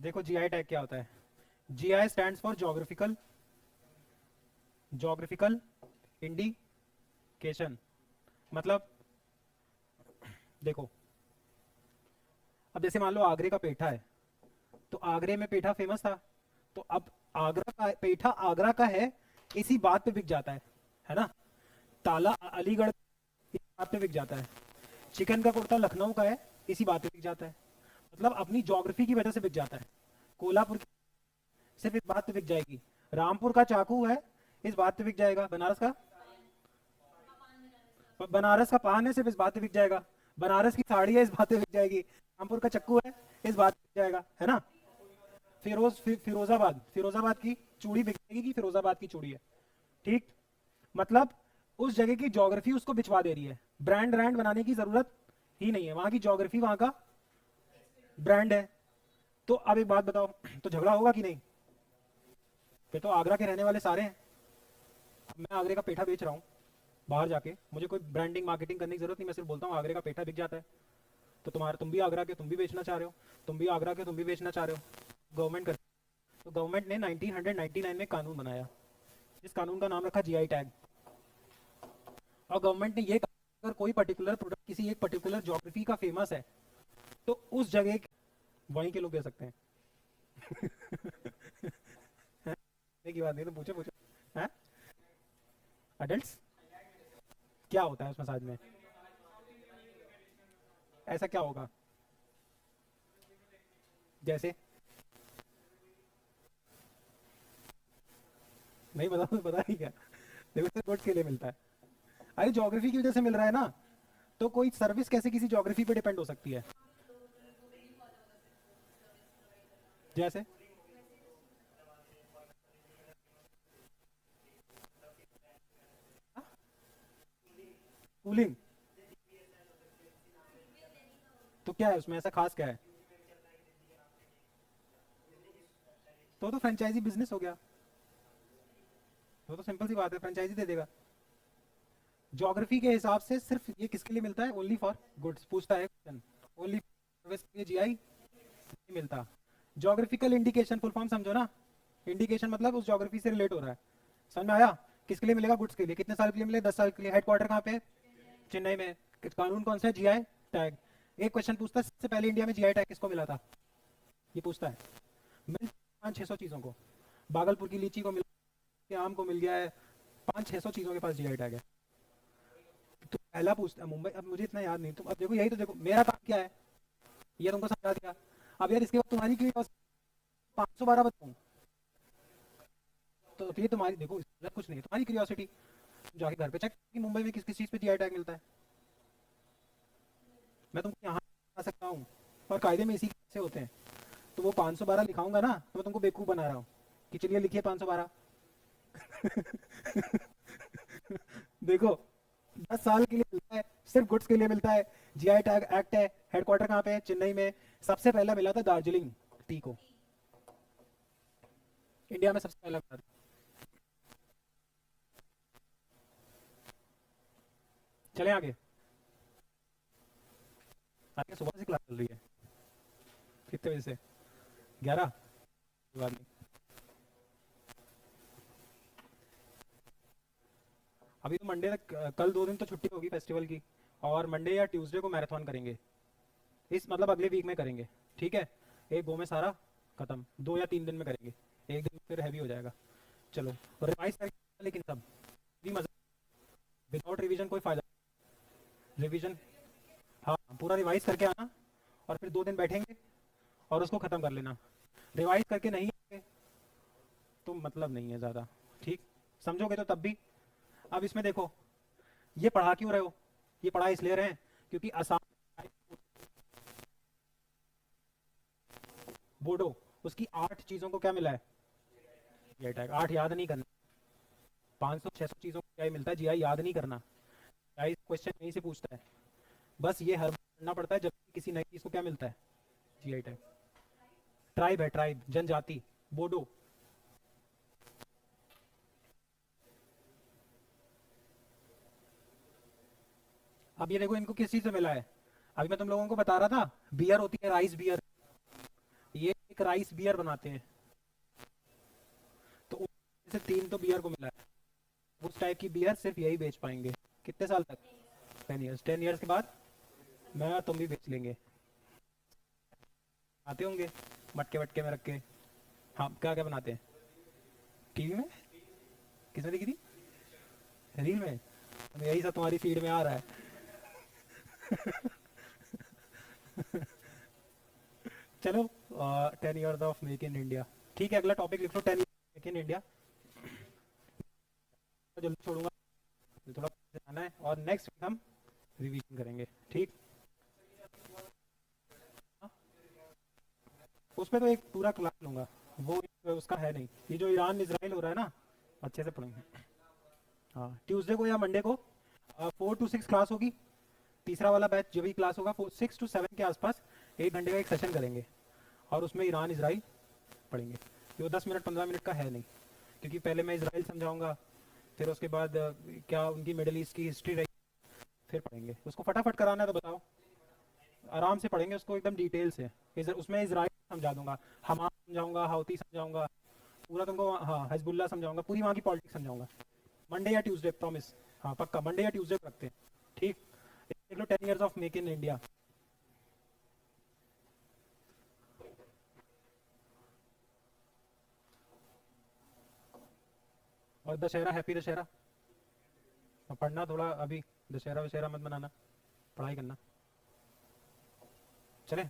देखो GI tag क्या होता है। GI stands for geographical geographical indication. मतलब देखो, अब जैसे मान लो आगरे का पेठा है, तो आगरे में पेठा फेमस था, तो अब आगरा का पेठा आगरा का है, इसी बात पे बिक जाता है ना। ताला अलीगढ़ इसी बात पे बिक जाता है। चिकन का कुर्ता लखनऊ का है, इसी बात पे बिक जाता है। मतलब अपनी ज्योग्राफी की वजह से बिक जाता है। कोल्हापुर की सिर्फ इस बात पे बिक जाएगी। रामपुर का चाकू है, इस बात पे बिक जाएगा। बनारस का पान है, सिर्फ इस बात पे बिक जाएगा। बनारस की साड़ी है, इस बात पे बिक जाएगी। रामपुर का चक्कू है, इस बात पे बिक जाएगा, है ना। फिरोजाबाद की चूड़ी बिक जाएगी कि फिरोजाबाद की चूड़ी है। ठीक। मतलब उस जगह की ज्योग्राफी उसको बिचवा दे रही है। ब्रांड ब्रांड बनाने की जरूरत ही नहीं है, वहां की ज्योग्राफी वहां का ब्रांड है। तो अब एक बात बताओ, तो झगड़ा होगा कि नहीं? फिर तो आगरा के रहने वाले सारे हैं। अब मैं आगरे का पेठा बेच रहा हूँ बाहर जाके, मुझे कोई ब्रांडिंग मार्केटिंग करने की जरूरत नहीं, मैं सिर्फ बोलता हूँ आगरे का पेठा बिक जाता है। तो तुम भी आगरा के, तुम भी बेचना चाह रहे हो। तुम भी आगरा के, तुम भी बेचना चाह रहे हो। गवर्नमेंट कर तो गवर्नमेंट ने 1999 में कानून बनाया, जिस कानून का नाम रखा जीआई टैग। और गवर्नमेंट ने ये कहा, अगर कोई पर्टिकुलर प्रोडक्ट किसी एक पर्टिकुलर ज्योग्राफी का फेमस है, तो उस जगह वहीं के लोग दे सकते हैं। हैं? की बात नहीं तो पूछो पूछो। हैं? अडल्ट क्या होता है उस मसाज में? ऐसा क्या होगा? जैसे नहीं बता तो पता नहीं क्या। देखो सिर्फ गुड्स के लिए मिलता है। अरे ज्योग्राफी की वजह से मिल रहा है ना। तो कोई सर्विस कैसे किसी ज्योग्राफी पे डिपेंड हो सकती है? जैसे कूलिंग। तो क्या है उसमें ऐसा खास क्या है? तो फ्रेंचाइजी बिजनेस हो गया। तो सिंपल सी बात है, फ्रेंचाइजी दे देगा। ज्योग्राफी के हिसाब से सिर्फ ये किसके लिए मिलता है? ओनली फॉर गुड्स पूछता है क्वेश्चन। ओनली सर्विस के लिए जीआई नहीं मिलता। ज्योग्राफिकल इंडिकेशन फुल फॉर्म समझो ना। इंडिकेशन मतलब उस ज्योग्राफी से रिलेट हो रहा है। समझ में आया? किसके लिए मिलेगा? गुड्स के लिए। कितने साल के लिए मिले? 10 साल के लिए। हेडक्वार्टर कहाँ पे है? चेन्नई में। कानून कौन सा है? GI tag. एक क्वेश्चन पूछता है, सबसे पहले इंडिया में जीआई टैग किसको मिला था? ये पूछता है। मिल 500-600 चीजों को। भागलपुर की लीची को मिल गया, आम को मिल गया है। 500-600 चीजों के पास जीआई टैग है। तो पहला पूछता है मुंबई, अब मुझे इतना याद नहीं, तुम अब देखो, यही तो देखो मेरा काम क्या है, ये तुमको समझा दिया। अब यार इसके बाद तुम्हारी क्यूरियोसिटी 512 बताऊं? तो ये तुम्हारी, देखो इसमें कुछ नहीं है, तुम्हारी क्यूरियोसिटी। जाके घर पे चेक कि मुंबई में किस किस चीज पे जीआई टैग मिलता है। मैं तुमको यहाँ आ सकता हूँ, और कायदे में इसी से होते हैं। तो वो 512 लिखाऊंगा ना, तो मैं तुमको बेवकूफ बना रहा हूँ कि चलिए लिखिए 512। देखो 10 साल के लिए मिलता है, सिर्फ गुड्स के लिए मिलता है। जीआई टैग एक्ट है। हेडक्वार्टर कहाँ पे है? चेन्नई में। सबसे पहला मिला था दार्जिलिंग टी को, इंडिया में सबसे पहला मिला था। चले आगे। आगे सुबह से क्लास चल रही है। कितने बजे से? 11? कोई बात नहीं। अभी तो मंडे तक, कल 2 दिन तो छुट्टी होगी फेस्टिवल की। और मंडे या ट्यूसडे को मैराथन करेंगे। इस मतलब अगले वीक में करेंगे। ठीक है। एक गो में सारा खत्म, 2 या 3 दिन में करेंगे। एक दिन फिर हैवी हो जाएगा। चलो रिवाइज करेंगे, लेकिन सब भी मजा। विदाउट रिवीजन कोई फायदा नहीं। रिवीजन, हाँ पूरा रिवाइज करके आना, और फिर 2 दिन बैठेंगे और उसको खत्म कर लेना। रिवाइज करके नहीं आए, तो मतलब नहीं है ज़्यादा। ठीक। समझोगे तो तब भी। अब इसमें देखो, ये पढ़ा क्यों रहे हो? ये पढ़ा इसलिए रहे हैं क्योंकि आसाम बोडो, उसकी 8 चीज़ों को क्या मिला है? GI tag. 8 याद नहीं करना। 500-600 चीज़ों को क्या मिलता है? जीआई याद नहीं करना। जीआई क्वेश्चन यहीं से पूछता है। बस ये हर बार पढ़ना पड़ता है जब किसी नई चीज़ को क्या मिलता है? GI tag. ट्राइब है, ट्राइब जनजाति, बोडो। अब ये देखो इनको किस चीज़ से मिला है। अभी मैं तुम लोगों को बता रहा था, बियर होती है, राइस बियर। ये एक एक राइस बियर बनाते हैं, तो उनमें से 3 तो बियर को मिला है, उस टाइप की बियर सिर्फ यही बेच पाएंगे। कितने साल तक? 10 ईयर्स। 10 ईयर्स के बाद मैं और तुम भी बेच लेंगे। आते होंगे मटके वटके में रख के। हाँ, क्या क्या बनाते हैं? टीवी में? किसने देखी थी? रील में? अब यही सब तुम्हारी फीड में आ रहा है। चलो, 10 years of make in India. ठीक है, अगला टॉपिक लिख लो, 10 ईयर्स मेक इन इंडिया। जल्दी छोड़ूंगा, मुझे थोड़ा जाना है, और नेक्स्ट हम रिवीजन करेंगे, ठीक? हाँ, उसमें तो एक पूरा क्लास लूंगा, वो उसका है नहीं। ये जो ईरान इजराइल हो रहा है ना, अच्छे से पढ़ेंगे। हाँ, ट्यूसडे को या मंडे को 4 to 6 क्लास होगी। तीसरा वाला बैच जो भी क्लास होगा 6 to 7 के आसपास 1 घंटे का एक सेशन करेंगे, और उसमें ईरान इजराइल पढ़ेंगे। ये वो 10 मिनट 15 मिनट का है नहीं, क्योंकि पहले मैं इजराइल समझाऊंगा, फिर उसके बाद क्या उनकी मिडिल ईस्ट की हिस्ट्री रही, फिर पढ़ेंगे। उसको फटाफट कराना है तो बताओ, आराम से पढ़ेंगे उसको एकदम डिटेल से। उसमें इजराइल समझा दूंगा, हमास समझाऊंगा, हाउती समझाऊंगा, पूरा तुमको, हाँ, हिजबुल्ला समझाऊंगा, पूरी वहाँ की पॉलिटिक्स समझाऊंगा। मंडे या ट्यूसडे, प्रॉमिस। हाँ पक्का, मंडे या ट्यूसडे को रखते हैं, ठीक? देख लो 10 years of make in India. और दशहरा, हैप्पी दशहरा। और पढ़ना थोड़ा अभी, दशहरा वशहरा मत मनाना, पढ़ाई करना। चले?